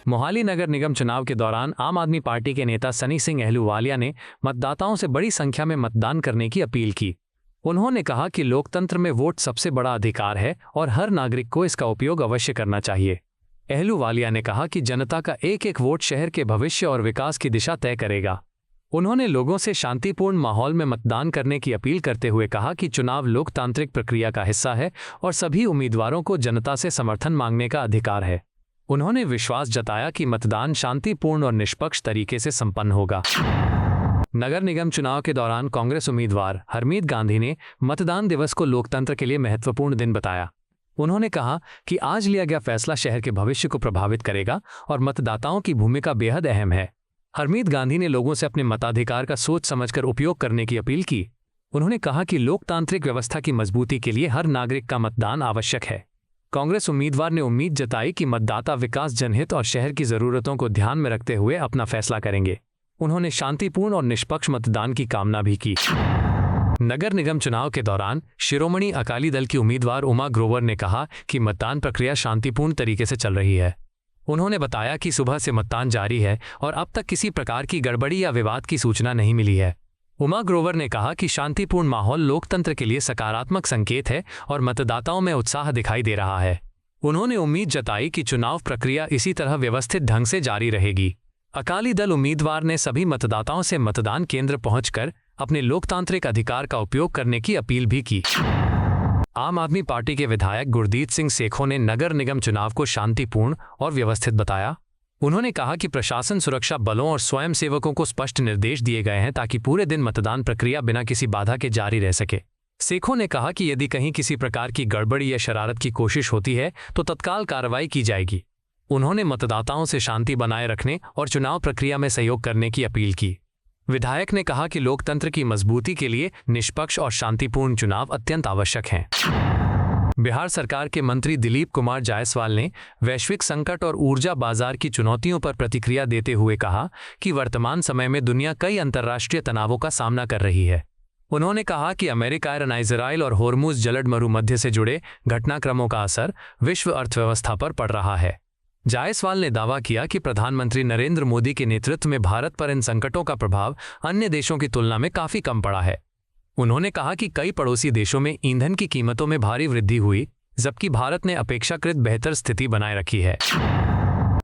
मोहाली नगर निगम चुनाव के दौरान आम आदमी पार्टी के नेता सनी सिंह अहलूवालिया ने मतदाताओं से बड़ी संख्या में मतदान करने की अपील की। उन्होंने कहा कि लोकतंत्र में वोट सबसे बड़ा अधिकार है और हर नागरिक को इसका उपयोग अवश्य करना चाहिए। अहलूवालिया ने कहा कि जनता का एक एक वोट शहर के भविष्य और विकास की दिशा तय करेगा। उन्होंने लोगों से शांतिपूर्ण माहौल में मतदान करने की अपील करते हुए कहा कि चुनाव लोकतांत्रिक प्रक्रिया का हिस्सा है और सभी उम्मीदवारों को जनता से समर्थन मांगने का अधिकार है। उन्होंने विश्वास जताया कि मतदान शांतिपूर्ण और निष्पक्ष तरीके से संपन्न होगा। नगर निगम चुनाव के दौरान कांग्रेस उम्मीदवार हरमीत गांधी ने मतदान दिवस को लोकतंत्र के लिए महत्वपूर्ण दिन बताया। उन्होंने कहा कि आज लिया गया फैसला शहर के भविष्य को प्रभावित करेगा और मतदाताओं की भूमिका बेहद अहम है। हरमीत गांधी ने लोगों से अपने मताधिकार का सोच समझकर उपयोग करने की अपील की। उन्होंने कहा कि लोकतांत्रिक व्यवस्था की मजबूती के लिए हर नागरिक का मतदान आवश्यक है। कांग्रेस उम्मीदवार ने उम्मीद जताई कि मतदाता विकास, जनहित और शहर की जरूरतों को ध्यान में रखते हुए अपना फैसला करेंगे। उन्होंने शांतिपूर्ण और निष्पक्ष मतदान की कामना भी की। नगर निगम चुनाव के दौरान शिरोमणि अकाली दल की उम्मीदवार उमा ग्रोवर ने कहा कि मतदान प्रक्रिया शांतिपूर्ण तरीके से चल रही है। उन्होंने बताया कि सुबह से मतदान जारी है और अब तक किसी प्रकार की गड़बड़ी या विवाद की सूचना नहीं मिली है। उमा ग्रोवर ने कहा कि शांतिपूर्ण माहौल लोकतंत्र के लिए सकारात्मक संकेत है और मतदाताओं में उत्साह दिखाई दे रहा है। उन्होंने उम्मीद जताई कि चुनाव प्रक्रिया इसी तरह व्यवस्थित ढंग से जारी रहेगी। अकाली दल उम्मीदवार ने सभी मतदाताओं से मतदान केंद्र पहुंचकर अपने लोकतांत्रिक अधिकार का उपयोग करने की अपील भी की। आम आदमी पार्टी के विधायक गुरदीप सिंह सेखों ने नगर निगम चुनाव को शांतिपूर्ण और व्यवस्थित बताया। उन्होंने कहा कि प्रशासन, सुरक्षा बलों और स्वयंसेवकों को स्पष्ट निर्देश दिए गए हैं ताकि पूरे दिन मतदान प्रक्रिया बिना किसी बाधा के जारी रह सके। सेखों ने कहा कि यदि कहीं किसी प्रकार की गड़बड़ी या शरारत की कोशिश होती है तो तत्काल कार्रवाई की जाएगी। उन्होंने मतदाताओं से शांति बनाए रखने और चुनाव प्रक्रिया में सहयोग करने की अपील की। विधायक ने कहा कि लोकतंत्र की मजबूती के लिए निष्पक्ष और शांतिपूर्ण चुनाव अत्यंत आवश्यक हैं। बिहार सरकार के मंत्री दिलीप कुमार जायसवाल ने वैश्विक संकट और ऊर्जा बाजार की चुनौतियों पर प्रतिक्रिया देते हुए कहा कि वर्तमान समय में दुनिया कई अंतर्राष्ट्रीय तनावों का सामना कर रही है। उन्होंने कहा कि अमेरिका, ईरान, इजराइल और होर्मुज जलद मरुमध्य से जुड़े घटनाक्रमों का असर विश्व अर्थव्यवस्था पर पड़ रहा है। जायसवाल ने दावा किया कि प्रधानमंत्री नरेंद्र मोदी के नेतृत्व में भारत पर इन संकटों का प्रभाव अन्य देशों की तुलना में काफी कम पड़ा है। उन्होंने कहा कि कई पड़ोसी देशों में ईंधन की कीमतों में भारी वृद्धि हुई, जबकि भारत ने अपेक्षाकृत बेहतर स्थिति बनाए रखी है।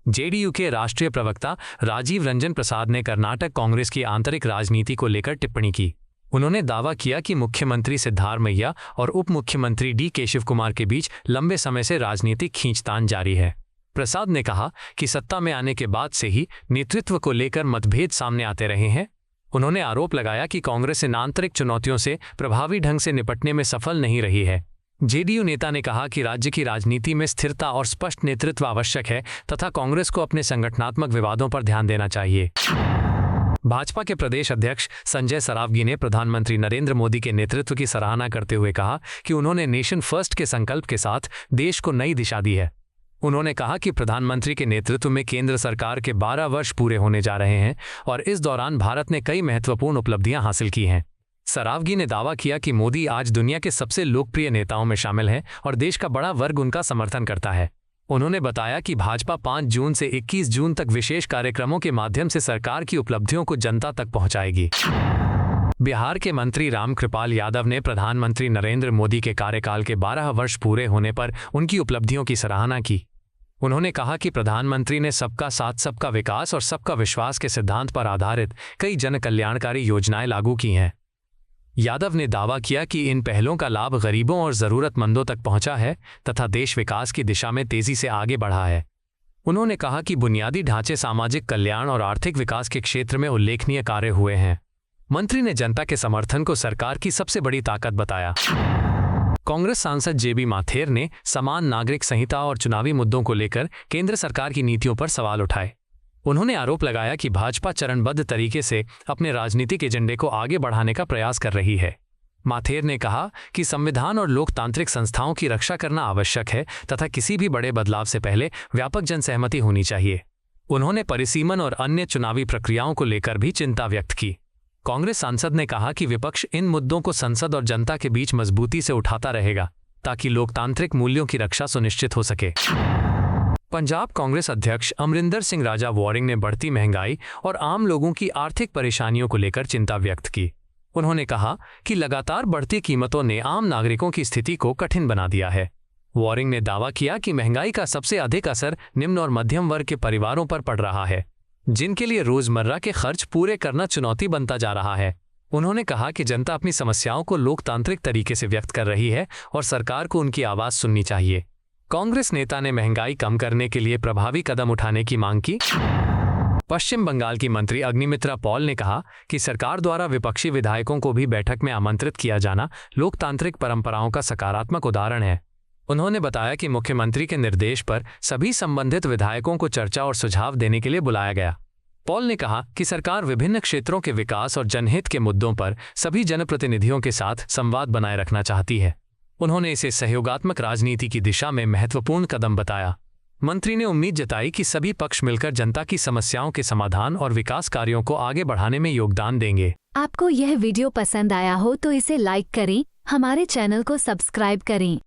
जेडीयू के राष्ट्रीय प्रवक्ता राजीव रंजन प्रसाद ने कर्नाटक कांग्रेस की आंतरिक राजनीति को लेकर टिप्पणी की। उन्होंने दावा किया कि मुख्यमंत्री सिद्धारमैया और उप मुख्यमंत्री डी केशव कुमार के बीच लंबे समय से राजनीतिक खींचतान जारी है। प्रसाद ने कहा कि सत्ता में आने के बाद से ही नेतृत्व को लेकर मतभेद सामने आते रहे हैं। उन्होंने आरोप लगाया कि कांग्रेस इन आंतरिक चुनौतियों से प्रभावी ढंग से निपटने में सफल नहीं रही है। जेडीयू नेता ने कहा कि राज्य की राजनीति में स्थिरता और स्पष्ट नेतृत्व आवश्यक है तथा कांग्रेस को अपने संगठनात्मक विवादों पर ध्यान देना चाहिए। भाजपा के प्रदेश अध्यक्ष संजय सरावगी ने प्रधानमंत्री नरेंद्र मोदी के नेतृत्व की सराहना करते हुए कहा कि उन्होंने नेशन फर्स्ट के संकल्प के साथ देश को नई दिशा दी है। उन्होंने कहा कि प्रधानमंत्री के नेतृत्व में केंद्र सरकार के 12 वर्ष पूरे होने जा रहे हैं और इस दौरान भारत ने कई महत्वपूर्ण उपलब्धियां हासिल की हैं। सरावगी ने दावा किया कि मोदी आज दुनिया के सबसे लोकप्रिय नेताओं में शामिल हैं और देश का बड़ा वर्ग उनका समर्थन करता है। उन्होंने बताया कि भाजपा 5 जून से 21 जून तक विशेष कार्यक्रमों के माध्यम से सरकार की उपलब्धियों को जनता तक पहुंचाएगी। बिहार के मंत्री रामकृपाल यादव ने प्रधानमंत्री नरेंद्र मोदी के कार्यकाल के 12 वर्ष पूरे होने पर उनकी उपलब्धियों की सराहना की। उन्होंने कहा कि प्रधानमंत्री ने सबका साथ, सबका विकास और सबका विश्वास के सिद्धांत पर आधारित कई जनकल्याणकारी योजनाएं लागू की हैं। यादव ने दावा किया कि इन पहलों का लाभ गरीबों और जरूरतमंदों तक पहुंचा है तथा देश विकास की दिशा में तेजी से आगे बढ़ा है। उन्होंने कहा कि बुनियादी ढांचे, सामाजिक कल्याण और आर्थिक विकास के क्षेत्र में उल्लेखनीय कार्य हुए हैं। मंत्री ने जनता के समर्थन को सरकार की सबसे बड़ी ताकत बताया। कांग्रेस सांसद जेबी माथेर ने समान नागरिक संहिता और चुनावी मुद्दों को लेकर केंद्र सरकार की नीतियों पर सवाल उठाए। उन्होंने आरोप लगाया कि भाजपा चरणबद्ध तरीके से अपने राजनीतिक एजेंडे को आगे बढ़ाने का प्रयास कर रही है। माथेर ने कहा कि संविधान और लोकतांत्रिक संस्थाओं की रक्षा करना आवश्यक है तथा किसी भी बड़े बदलाव से पहले व्यापक जनसहमति होनी चाहिए। उन्होंने परिसीमन और अन्य चुनावी प्रक्रियाओं को लेकर भी चिंता व्यक्त की। कांग्रेस सांसद ने कहा कि विपक्ष इन मुद्दों को संसद और जनता के बीच मजबूती से उठाता रहेगा। ताकि लोकतांत्रिक मूल्यों की रक्षा सुनिश्चित हो सके। पंजाब कांग्रेस अध्यक्ष अमरिंदर सिंह राजा वॉरिंग ने बढ़ती महंगाई और आम लोगों की आर्थिक परेशानियों को लेकर चिंता व्यक्त की। उन्होंने कहा कि लगातार बढ़ती कीमतों ने आम नागरिकों की स्थिति को कठिन बना दिया है। वॉरिंग ने दावा किया कि महंगाई का सबसे अधिक असर निम्न और मध्यम वर्ग के परिवारों पर पड़ रहा है, जिनके लिए रोजमर्रा के खर्च पूरे करना चुनौती बनता जा रहा है। उन्होंने कहा कि जनता अपनी समस्याओं को लोकतांत्रिक तरीके से व्यक्त कर रही है और सरकार को उनकी आवाज सुननी चाहिए। कांग्रेस नेता ने महंगाई कम करने के लिए प्रभावी कदम उठाने की मांग की। पश्चिम बंगाल की मंत्री अग्निमित्रा पॉल ने कहा कि सरकार द्वारा विपक्षी विधायकों को भी बैठक में आमंत्रित किया जाना लोकतांत्रिक परंपराओं का सकारात्मक उदाहरण है। उन्होंने बताया कि मुख्यमंत्री के निर्देश पर सभी संबंधित विधायकों को चर्चा और सुझाव देने के लिए बुलाया गया। पॉल ने कहा कि सरकार विभिन्न क्षेत्रों के विकास और जनहित के मुद्दों पर सभी जनप्रतिनिधियों के साथ संवाद बनाए रखना चाहती है। उन्होंने इसे सहयोगात्मक राजनीति की दिशा में महत्वपूर्ण कदम बताया। मंत्री ने उम्मीद जताई कि सभी पक्ष मिलकर जनता की समस्याओं के समाधान और विकास कार्यों को आगे बढ़ाने में योगदान देंगे। आपको यह वीडियो पसंद आया हो तो इसे लाइक करें, हमारे चैनल को सब्सक्राइब करें।